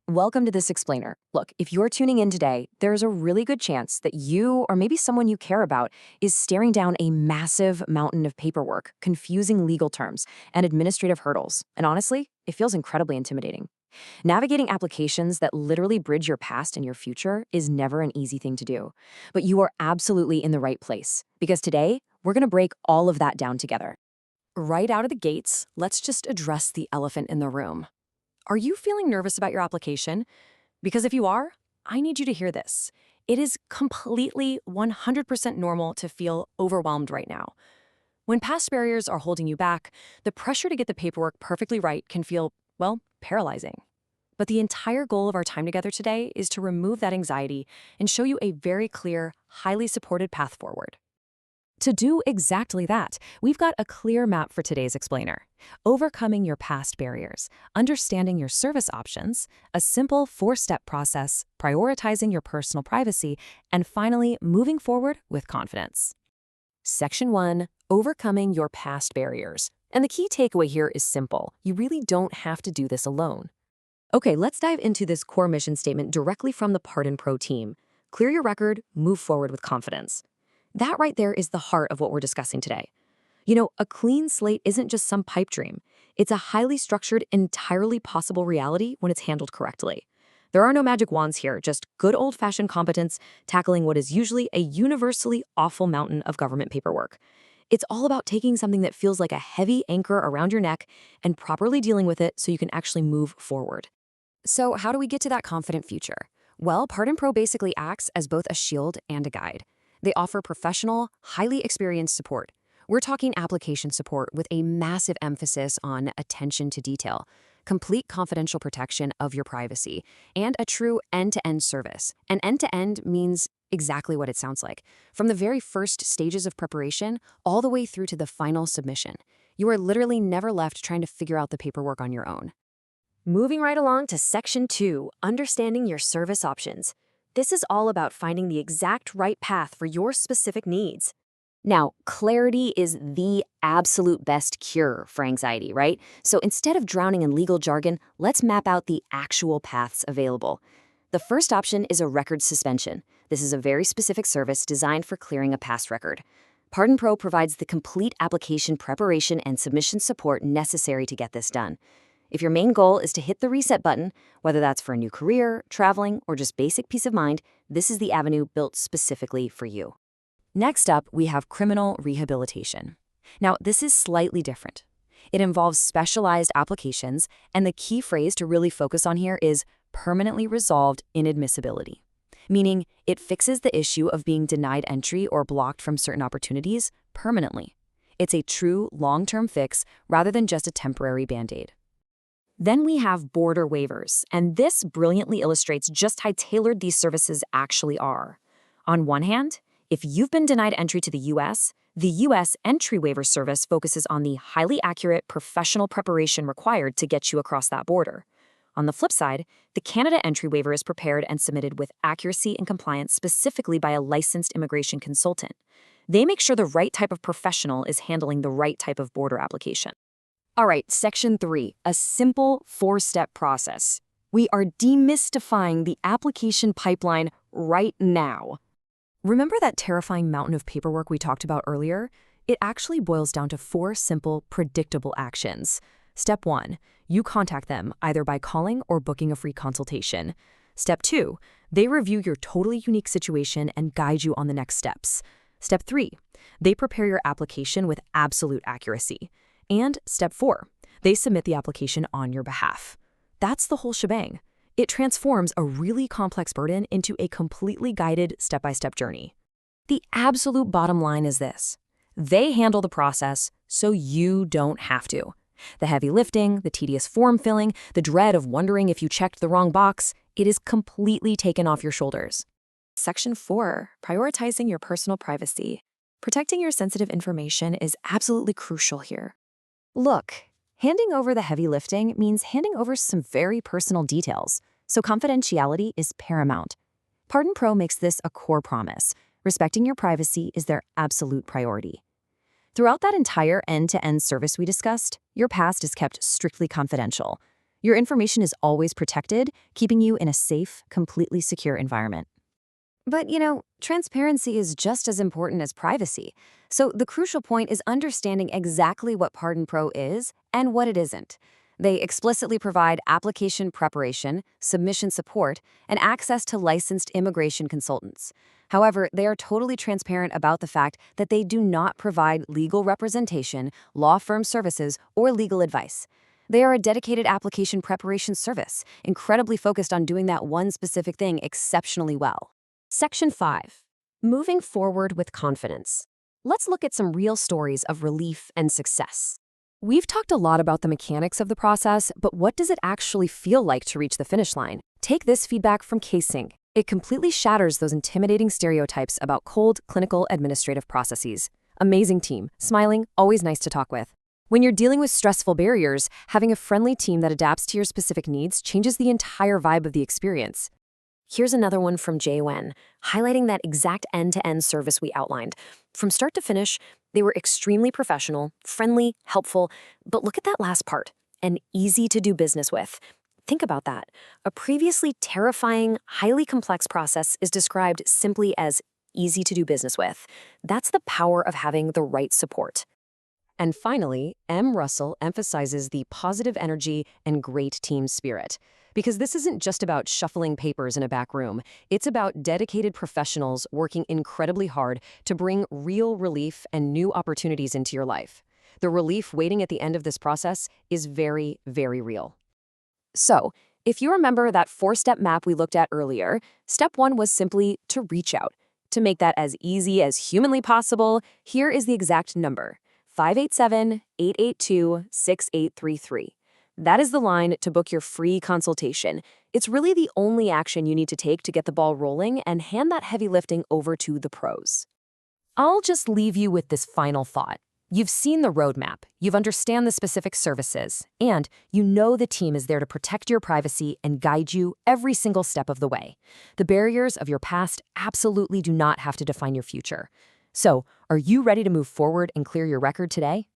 Welcome to This Explainer. Look, if you're tuning in today, there's a really good chance that you or maybe someone you care about is staring down a massive mountain of paperwork, confusing legal terms, and administrative hurdles. And honestly, it feels incredibly intimidating. Navigating applications that literally bridge your past and your future is never an easy thing to do. But you are absolutely in the right place, because today, we're going to break all of that down together. Right out of the gates, let's just address the elephant in the room. Are you feeling nervous about your application? Because if you are, I need you to hear this. It is completely 100% normal to feel overwhelmed right now. When past barriers are holding you back, the pressure to get the paperwork perfectly right can feel, well, paralyzing. But the entire goal of our time together today is to remove that anxiety and show you a very clear, highly supported path forward. To do exactly that, we've got a clear map for today's explainer. Overcoming your past barriers, understanding your service options, a simple 4-step process, prioritizing your personal privacy, and finally, moving forward with confidence. Section 1, overcoming your past barriers. And the key takeaway here is simple. You really don't have to do this alone. Okay, let's dive into this core mission statement directly from the Pardon Pro team. Clear your record, move forward with confidence. That right there is the heart of what we're discussing today. You know, a clean slate isn't just some pipe dream. It's a highly structured, entirely possible reality when it's handled correctly. There are no magic wands here, just good old-fashioned competence tackling what is usually a universally awful mountain of government paperwork. It's all about taking something that feels like a heavy anchor around your neck and properly dealing with it so you can actually move forward. So how do we get to that confident future? Well, Pardon Pro basically acts as both a shield and a guide. They offer professional, highly experienced support. We're talking application support with a massive emphasis on attention to detail, complete confidential protection of your privacy, and a true end-to-end service. And end-to-end means exactly what it sounds like. From the very first stages of preparation, all the way through to the final submission. You are literally never left trying to figure out the paperwork on your own. Moving right along to Section 2, understanding your service options. This is all about finding the exact right path for your specific needs. Now, clarity is the absolute best cure for anxiety, right? So instead of drowning in legal jargon, let's map out the actual paths available. The first option is a record suspension. This is a very specific service designed for clearing a past record. Pardon Pro provides the complete application preparation and submission support necessary to get this done. If your main goal is to hit the reset button, whether that's for a new career, traveling, or just basic peace of mind, this is the avenue built specifically for you. Next up, we have criminal rehabilitation. Now, this is slightly different. It involves specialized applications, and the key phrase to really focus on here is permanently resolved inadmissibility, meaning it fixes the issue of being denied entry or blocked from certain opportunities permanently. It's a true long-term fix rather than just a temporary band-aid. Then we have border waivers, and this brilliantly illustrates just how tailored these services actually are. On one hand, if you've been denied entry to the U.S. Entry Waiver Service focuses on the highly accurate professional preparation required to get you across that border. On the flip side, the Canada Entry Waiver is prepared and submitted with accuracy and compliance specifically by a licensed immigration consultant. They make sure the right type of professional is handling the right type of border application. All right, Section 3, a simple 4-step process. We are demystifying the application pipeline right now. Remember that terrifying mountain of paperwork we talked about earlier? It actually boils down to 4 simple, predictable actions. Step 1, you contact them either by calling or booking a free consultation. Step 2, they review your totally unique situation and guide you on the next steps. Step 3, they prepare your application with absolute accuracy. And Step 4, they submit the application on your behalf. That's the whole shebang. It transforms a really complex burden into a completely guided step-by-step journey. The absolute bottom line is this. They handle the process so you don't have to. The heavy lifting, the tedious form filling, the dread of wondering if you checked the wrong box, it is completely taken off your shoulders. Section 4, prioritizing your personal privacy. Protecting your sensitive information is absolutely crucial here. Look, handing over the heavy lifting means handing over some very personal details, so confidentiality is paramount. Pardon Pro makes this a core promise. Respecting your privacy is their absolute priority. Throughout that entire end-to-end service we discussed, your past is kept strictly confidential. Your information is always protected, keeping you in a safe, completely secure environment. But, transparency is just as important as privacy. So the crucial point is understanding exactly what Pardon Pro is and what it isn't. They explicitly provide application preparation, submission support, and access to licensed immigration consultants. However, they are totally transparent about the fact that they do not provide legal representation, law firm services, or legal advice. They are a dedicated application preparation service, incredibly focused on doing that one specific thing exceptionally well. Section 5. Moving forward with confidence. Let's look at some real stories of relief and success. We've talked a lot about the mechanics of the process, but what does it actually feel like to reach the finish line? Take this feedback from Casing. It completely shatters those intimidating stereotypes about cold, clinical, administrative processes. Amazing team, smiling, always nice to talk with. When you're dealing with stressful barriers, having a friendly team that adapts to your specific needs changes the entire vibe of the experience. Here's another one from Jay Wen, highlighting that exact end-to-end service we outlined. From start to finish, they were extremely professional, friendly, helpful, but look at that last part, and easy to do business with. Think about that. A previously terrifying, highly complex process is described simply as easy to do business with. That's the power of having the right support. And finally, M. Russell emphasizes the positive energy and great team spirit. Because this isn't just about shuffling papers in a back room. It's about dedicated professionals working incredibly hard to bring real relief and new opportunities into your life. The relief waiting at the end of this process is very, very real. So, if you remember that 4-step map we looked at earlier, step 1 was simply to reach out. To make that as easy as humanly possible, here is the exact number: 587-882-6833. That is the line to book your free consultation. It's really the only action you need to take to get the ball rolling and hand that heavy lifting over to the pros. I'll just leave you with this final thought. You've seen the roadmap, you've understand the specific services, and you know the team is there to protect your privacy and guide you every single step of the way. The barriers of your past absolutely do not have to define your future. So, are you ready to move forward and clear your record today?